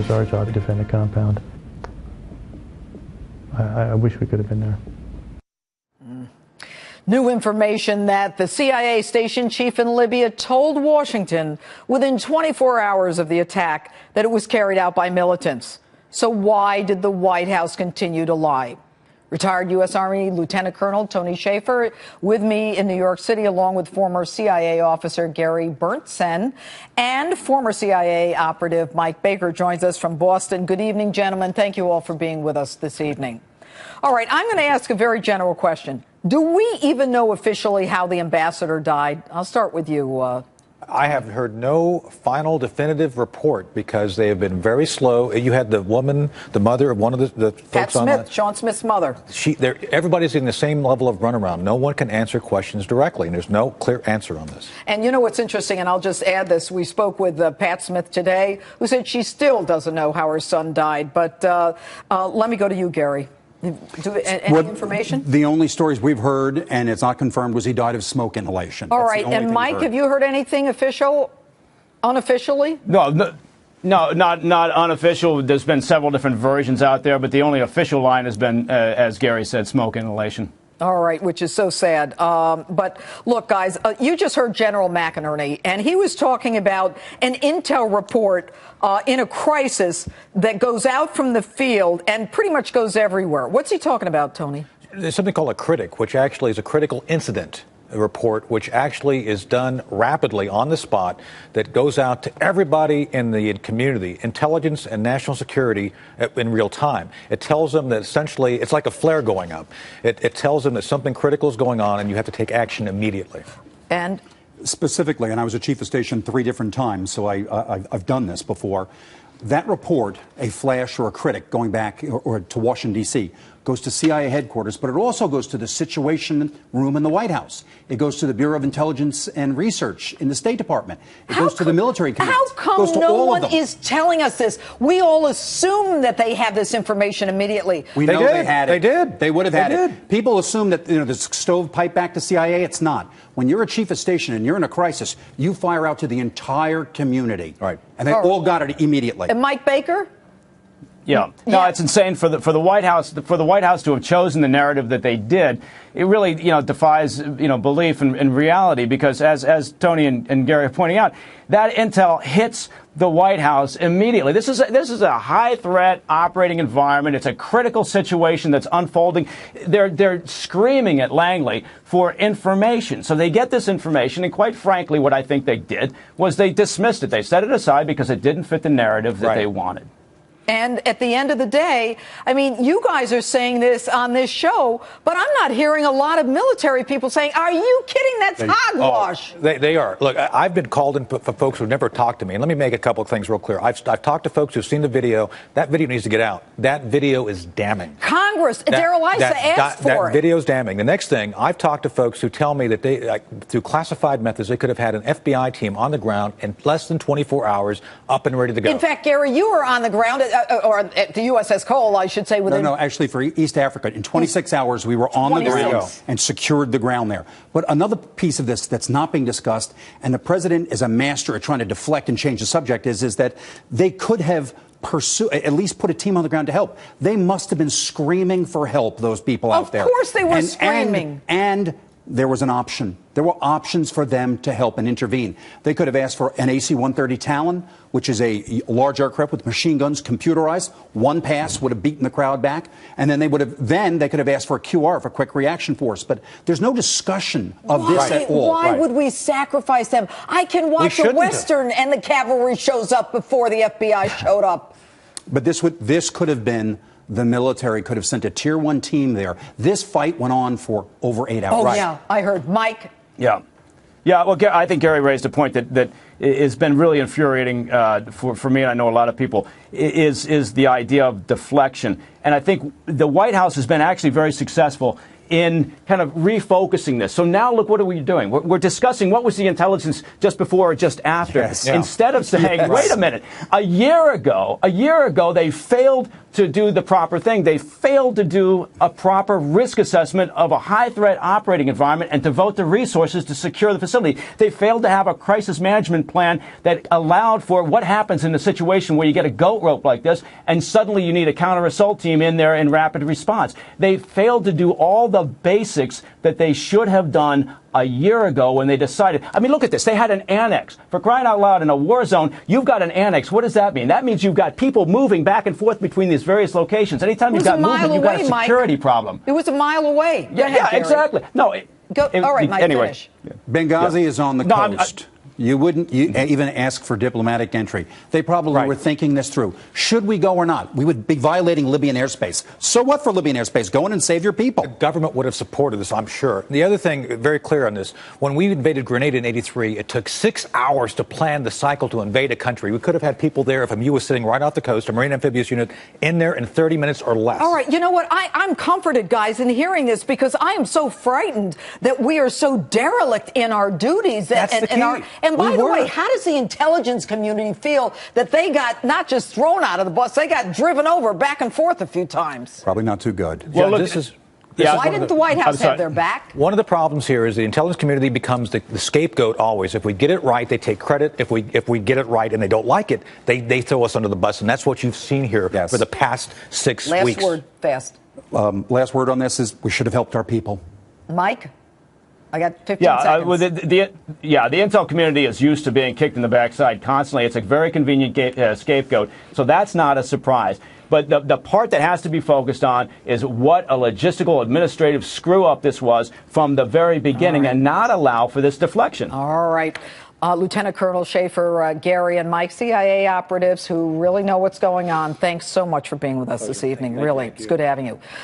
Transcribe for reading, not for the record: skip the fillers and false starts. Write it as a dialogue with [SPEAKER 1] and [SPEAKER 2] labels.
[SPEAKER 1] was our job to defend the compound. I wish we could have been there.
[SPEAKER 2] New information that the CIA station chief in Libya told Washington within 24 hours of the attack that it was carried out by militants. So why did the White House continue to lie? Retired U.S. Army Lieutenant Colonel Tony Shaffer with me in New York City, along with former CIA officer Gary Berntsen and former CIA operative Mike Baker joins us from Boston. Good evening, gentlemen. Thank you all for being with us this evening. All right, I'm going to ask a very general question. Do we even know officially how the ambassador died? I'll start with you.
[SPEAKER 3] I have heard no final definitive report because they have been very slow. You had the woman, the mother of one of the folks on
[SPEAKER 2] Smith, Sean Smith's mother.
[SPEAKER 3] Everybody's in the same level of runaround. No one can answer questions directly, and there's no clear answer on this.
[SPEAKER 2] And you know what's interesting, and I'll just add this. We spoke with Pat Smith today, who said she still doesn't know how her son died. But let me go to you, Gary. Any information?
[SPEAKER 4] The only stories we've heard, and it's not confirmed, was he died of smoke inhalation.
[SPEAKER 2] All right, and Mike, have you heard anything official, unofficially?
[SPEAKER 5] No, not unofficial. There's been several different versions out there, but the only official line has been, as Gary said, smoke inhalation.
[SPEAKER 2] All right, which is so sad. But look, guys, you just heard General McInerney, and he was talking about an intel report in a crisis that goes out from the field and pretty much goes everywhere. What's he talking about, Tony?
[SPEAKER 3] There's something called a critic, which actually is a critical incident report, which actually is done rapidly on the spot, that goes out to everybody in the community, intelligence and national security, in real time. It tells them that essentially it's like a flare going up. It tells them that something critical is going on and you have to take action immediately.
[SPEAKER 2] And
[SPEAKER 4] specifically, and I was a chief of station 3 different times, so I've done this before. That report, a flash or a critic going back or to Washington, D.C., goes to CIA headquarters, but it also goes to the Situation Room in the White House. It goes to the Bureau of Intelligence and Research in the State Department. It goes to the military commands.
[SPEAKER 2] How come no one is telling us this? We all assume that they have this information immediately.
[SPEAKER 4] We know they had it.
[SPEAKER 3] They did.
[SPEAKER 4] They would have had it. People assume that there's stovepipe back to CIA. It's not. When you're a chief of station and you're in a crisis, you fire out to the entire community.
[SPEAKER 3] Right.
[SPEAKER 4] And they all got it immediately.
[SPEAKER 2] And Mike Baker?
[SPEAKER 5] Yeah, no, it's insane for the White House to have chosen the narrative that they did. It really, defies, belief in reality, because as Tony and Gary are pointing out, that intel hits the White House immediately. This is a high threat operating environment. It's a critical situation that's unfolding. They're screaming at Langley for information. So they get this information, and quite frankly, what I think they did was they dismissed it. They set it aside because it didn't fit the narrative that they wanted.
[SPEAKER 2] And at the end of the day, I mean, you guys are saying this on this show, but I'm not hearing a lot of military people saying, are you kidding? That's hogwash.
[SPEAKER 3] They are. Look, I've been called in for folks who've never talked to me. And let me make a couple of things real clear. I've talked to folks who've seen the video. That video needs to get out. That video is damning.
[SPEAKER 2] Congress, Darrell Issa asked for it.
[SPEAKER 3] That video is damning. The next thing, I've talked to folks who tell me that they, through classified methods, they could have had an FBI team on the ground in less than 24 hours up and ready to go.
[SPEAKER 2] In fact, Gary, you were on the ground or at the USS Cole, I should say.
[SPEAKER 4] No, actually for East Africa. In 26 hours, we were on the ground and secured the ground there. But another piece of this that's not being discussed, and the president is a master at trying to deflect and change the subject, is that they could have at least put a team on the ground to help. They must have been screaming for help, those people out there.
[SPEAKER 2] Of course they were screaming.
[SPEAKER 4] And there was an option. There were options for them to help and intervene. They could have asked for an AC-130 Talon, which is a large aircraft with machine guns, computerized. One pass would have beaten the crowd back, and then they could have asked for a QR, for quick reaction force. But there's no discussion of this at all.
[SPEAKER 2] Why would we sacrifice them? I can watch a Western and the cavalry shows up before the FBI showed up.
[SPEAKER 4] But this could have been. The military could have sent a Tier 1 team there. This fight went on for over 8 hours.
[SPEAKER 2] Oh, yeah, I heard. Mike?
[SPEAKER 5] Yeah. Well, I think Gary raised a point that has been really infuriating for me, and I know a lot of people, is the idea of deflection. And I think the White House has been actually very successful in kind of refocusing this. So now look, what are we doing? We're discussing what was the intelligence just before or just after, instead of saying, wait a minute, a year ago, they failed to do the proper thing. They failed to do a proper risk assessment of a high-threat operating environment and devote the resources to secure the facility. They failed to have a crisis management plan that allowed for what happens in a situation where you get a goat rope like this and suddenly you need a counter-assault team in there in rapid response. They failed to do all the basics that they should have done a year ago when they decided. I mean, look at this. They had an annex. For crying out loud, in a war zone, you've got an annex. What does that mean? That means you've got people moving back and forth between these various locations. Anytime you've got movement, you've got a security problem.
[SPEAKER 2] It was a mile away.
[SPEAKER 5] Yeah, exactly. No.
[SPEAKER 2] All right, Mike,
[SPEAKER 5] anyway.
[SPEAKER 2] finish.
[SPEAKER 4] Benghazi is on the coast. You wouldn't even ask for diplomatic entry. They probably were thinking this through. Should we go or not? We would be violating Libyan airspace. So what for Libyan airspace? Go in and save your people.
[SPEAKER 3] The government would have supported this, I'm sure. The other thing, very clear on this, when we invaded Grenada in '83, it took 6 hours to plan the cycle to invade a country. We could have had people there if MU was sitting right off the coast, a Marine Amphibious Unit, in there in 30 minutes or less.
[SPEAKER 2] All right, you know what? I'm comforted, guys, in hearing this because I am so frightened that we are so derelict in our duties.
[SPEAKER 3] That's the key.
[SPEAKER 2] And by the way, how does the intelligence community feel that they got not just thrown out of the bus, they got driven over back and forth a few times?
[SPEAKER 4] Probably not too good.
[SPEAKER 3] Well, look,
[SPEAKER 2] why didn't the White House have their back?
[SPEAKER 3] One of the problems here is the intelligence community becomes the scapegoat always. If we get it right, they take credit. If we get it right and they don't like it, they throw us under the bus. And that's what you've seen here for the past 6 weeks.
[SPEAKER 2] Last word, fast.
[SPEAKER 4] Last word on this is we should have helped our people.
[SPEAKER 2] Mike? I got 15 seconds.
[SPEAKER 5] The intel community is used to being kicked in the backside constantly. It's a very convenient scapegoat, so that's not a surprise. But the part that has to be focused on is what a logistical administrative screw-up this was from the very beginning and not allow for this deflection.
[SPEAKER 2] All right. Lieutenant Colonel Schaefer, Gary, and Mike, CIA operatives who really know what's going on, thanks so much for being with us this evening. Really, it's good having you.